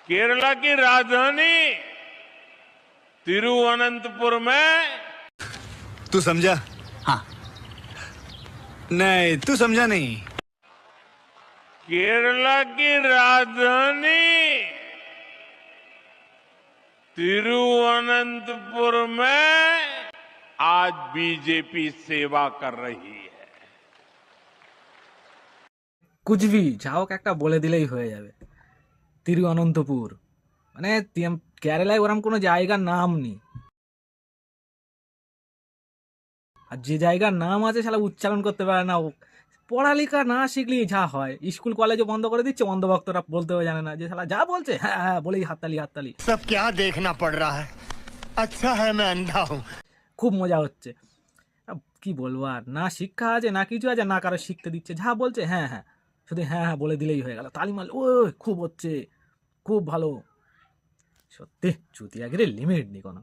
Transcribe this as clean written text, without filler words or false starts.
केरला की राजधानी तिरुवनंतपुर में तू समझा? हाँ। नहीं, तू समझा नहीं। केरला की राजधानी तिरुवनंतपुर में आज बीजेपी सेवा कर रही है। কুচবি যা হোক একটা বলে দিলেই হয়ে যাবে। তিরুঅনন্তপুর মানে কেরালায় ওরম কোনো জায়গার নাম নেই, আর যে জায়গার নাম আছে শালা উচ্চারণ করতে পারে না। ও পড়ালেখা না শিখলেই যা হয়, স্কুল কলেজও বন্ধ করে দিচ্ছে, বন্ধভক্তরা বলতেও জানে না, যে শালা যা বলছে হ্যাঁ হ্যাঁ বলেই হাততালি হাততালি। सब क्या देखना पड़ रहा है? अच्छा है मैं अंधा हूँ। খুব মজা হচ্ছে। কি বলবো, আর না শিক্ষা আছে না কিছু আছে, না কারো শিখতে দিচ্ছে, যা বলছে হ্যাঁ হ্যাঁ, শুধু হ্যাঁ হ্যাঁ বলে দিলেই হয়ে গেল, তালি মারলে ও খুব হচ্ছে, খুব ভালো। সত্যি চুতিয়াগিরি লিমিট নেই কোনো।